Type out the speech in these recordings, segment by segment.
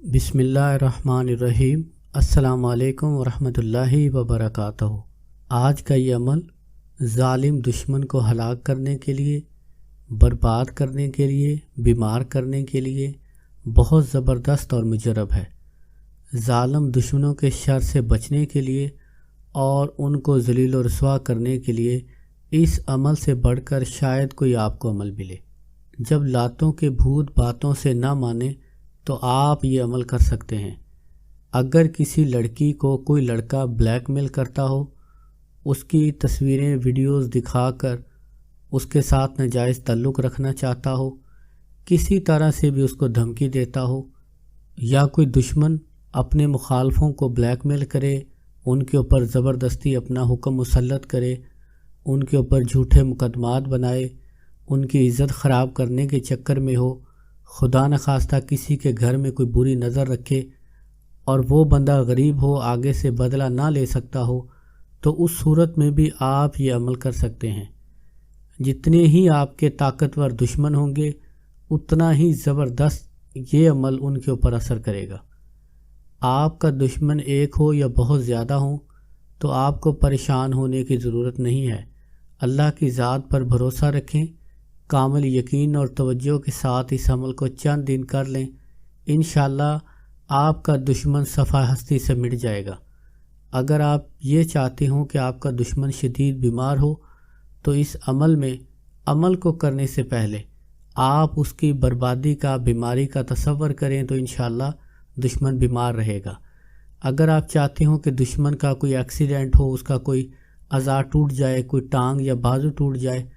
बिस्मिल्लाहिर्रहमानिर्रहीम। अस्सलाम वालेकुम वरहमतुल्लाहि वबरकातुहू। आज का ये अमल ज़ालिम दुश्मन को हलाक करने के लिए, बर्बाद करने के लिए, बीमार करने के लिए बहुत ज़बरदस्त और मुजरब है। ज़ालिम दुश्मनों के शर से बचने के लिए और उनको ज़लील और रुसवा करने के लिए इस अमल से बढ़कर शायद कोई आपको अमल मिले। जब लातों के भूत बातों से ना माने तो आप ये अमल कर सकते हैं। अगर किसी लड़की को कोई लड़का ब्लैकमेल करता हो, उसकी तस्वीरें वीडियोस दिखाकर उसके साथ नाजायज़ ताल्लुक़ रखना चाहता हो, किसी तरह से भी उसको धमकी देता हो, या कोई दुश्मन अपने मुखालफों को ब्लैकमेल करे, उनके ऊपर ज़बरदस्ती अपना हुक्म मुसल्लत करे, उनके ऊपर झूठे मुकदमात बनाए, उनकी इज़्ज़त ख़राब करने के चक्कर में हो, खुदा न खास्ता किसी के घर में कोई बुरी नज़र रखे और वो बंदा गरीब हो, आगे से बदला ना ले सकता हो, तो उस सूरत में भी आप ये अमल कर सकते हैं। जितने ही आपके ताकतवर दुश्मन होंगे उतना ही ज़बरदस्त ये अमल उनके ऊपर असर करेगा। आपका दुश्मन एक हो या बहुत ज़्यादा हो तो आपको परेशान होने की ज़रूरत नहीं है। अल्लाह की ज़ात पर भरोसा रखें, कामिल यकीन और तवज्जो के साथ इस अमल को चंद दिन कर लें। इंशाअल्लाह आपका दुश्मन सफ़ा हस्ती से मिट जाएगा। अगर आप ये चाहते हो कि आपका दुश्मन शदीद बीमार हो तो इस अमल को करने से पहले आप उसकी बर्बादी का, बीमारी का तसव्वुर करें तो इंशाअल्लाह दुश्मन बीमार रहेगा। अगर आप चाहते हो कि दुश्मन का कोई एक्सीडेंट हो, उसका कोई अज़ा टूट जाए, कोई टांग या बाजू टूट जाए,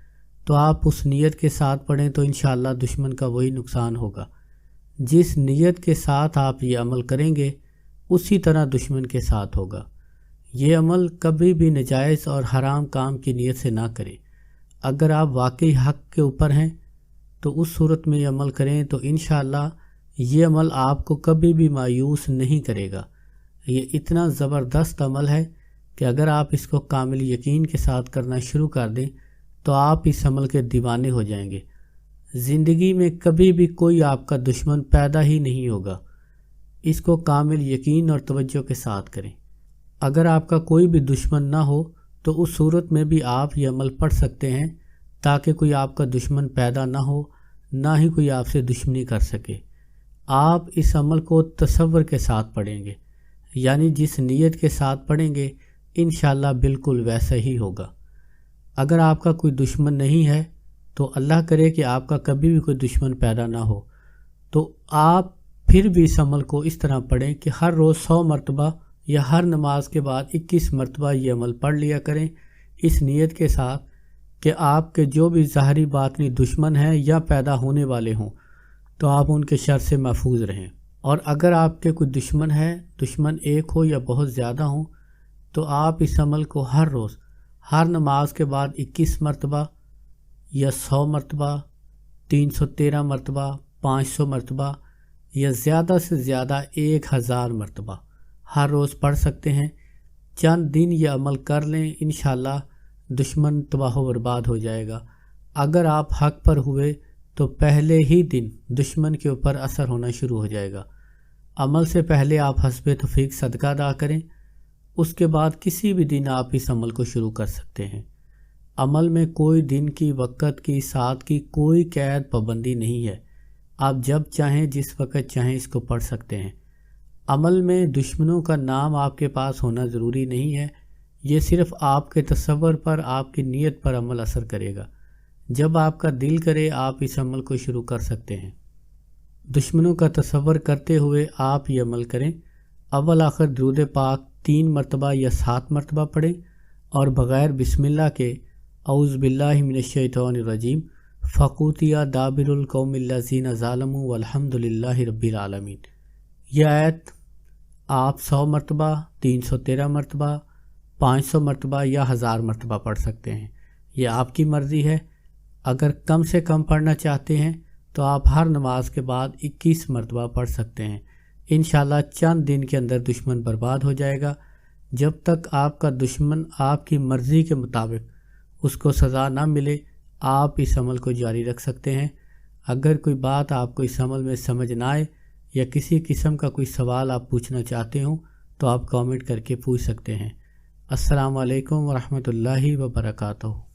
तो आप उस नीयत के साथ पढ़ें तो इंशाअल्लाह दुश्मन का वही नुकसान होगा। जिस नीयत के साथ आप ये अमल करेंगे उसी तरह दुश्मन के साथ होगा। ये अमल कभी भी नाजायज़ और हराम काम की नीयत से ना करें। अगर आप वाकई हक़ के ऊपर हैं तो उस सूरत में ये अमल करें तो इंशाअल्लाह ये अमल आपको कभी भी मायूस नहीं करेगा। ये इतना ज़बरदस्त अमल है कि अगर आप इसको कामिल यकीन के साथ करना शुरू कर दें तो आप इस अमल के दीवाने हो जाएंगे। ज़िंदगी में कभी भी कोई आपका दुश्मन पैदा ही नहीं होगा। इसको कामिल यकीन और तवज्जो के साथ करें। अगर आपका कोई भी दुश्मन ना हो तो उस सूरत में भी आप ये अमल पढ़ सकते हैं ताकि कोई आपका दुश्मन पैदा ना हो, ना ही कोई आपसे दुश्मनी कर सके। आप इस अमल को तसव्वुर के साथ पढ़ेंगे, यानी जिस नीयत के साथ पढ़ेंगे इंशाअल्लाह बिल्कुल वैसा ही होगा। अगर आपका कोई दुश्मन नहीं है तो अल्लाह करे कि आपका कभी भी कोई दुश्मन पैदा ना हो, तो आप फिर भी इस अमल को इस तरह पढ़ें कि हर रोज़ 100 मरतबा या हर नमाज के बाद 21 मरतबा ये अमल पढ़ लिया करें, इस नीयत के साथ कि आपके जो भी ज़ाहरी बातनी दुश्मन हैं या पैदा होने वाले हों तो आप उनके शर से महफूज रहें। और अगर आपके कोई दुश्मन है, दुश्मन एक हो या बहुत ज़्यादा हो, तो आप इस अमल को हर रोज़ हर नमाज के बाद 21 मरतबा या 100 मरतबा, 313 मरतबा, 500 मरतबा या ज़्यादा से ज़्यादा 1000 मरतबा हर रोज़ पढ़ सकते हैं। चंद दिन ये अमल कर लें, इंशाअल्लाह दुश्मन तबाह व बर्बाद हो जाएगा। अगर आप हक़ पर हुए तो पहले ही दिन दुश्मन के ऊपर असर होना शुरू हो जाएगा। अमल से पहले आप हस्बे तौफीक सदका अदा करें, उसके बाद किसी भी दिन आप इस अमल को शुरू कर सकते हैं। अमल में कोई दिन की, वक़्त की, साथ की कोई कैद पाबंदी नहीं है। आप जब चाहें, जिस वक़्त चाहें इसको पढ़ सकते हैं। अमल में दुश्मनों का नाम आपके पास होना ज़रूरी नहीं है। ये सिर्फ़ आपके तसव्वुर पर, आपकी नीयत पर अमल असर करेगा। जब आपका दिल करे आप इस अमल को शुरू कर सकते हैं। दुश्मनों का तसव्वुर करते हुए आप ये अमल करें। अव्वल आखिर दुरूद पाक 3 मरतबा या 7 मरतबा पढ़ें और बग़ैर बिस्मिल्लाह के औज़ु बिल्लाहि मिनश्शैतानिर्रजीम फ़क़ूतिया दाबिरुल कौमिल्लज़ीना ज़ालमू वल्हम्दुलिल्लाहि रब्बिल आलमीन। यह आयत आप 100 मरतबा, 313 मरतबा, 500 मरतबा या 1000 मरतबा पढ़ सकते हैं। यह आपकी मर्ज़ी है। अगर कम से कम पढ़ना चाहते हैं तो आप हर नमाज के बाद 21 मरतबा पढ़ सकते हैं। इंशाअल्लाह चंद दिन के अंदर दुश्मन बर्बाद हो जाएगा। जब तक आपका दुश्मन आपकी मर्ज़ी के मुताबिक उसको सज़ा ना मिले आप इस अमल को जारी रख सकते हैं। अगर कोई बात आपको इस अमल में समझ ना आए یا کسی قسم کا کوئی سوال آپ پوچھنا چاہتے ہوں تو آپ کامنٹ کر کے پوچھ سکتے ہیں۔ السلام علیکم ورحمۃ اللہ وبرکاتہ۔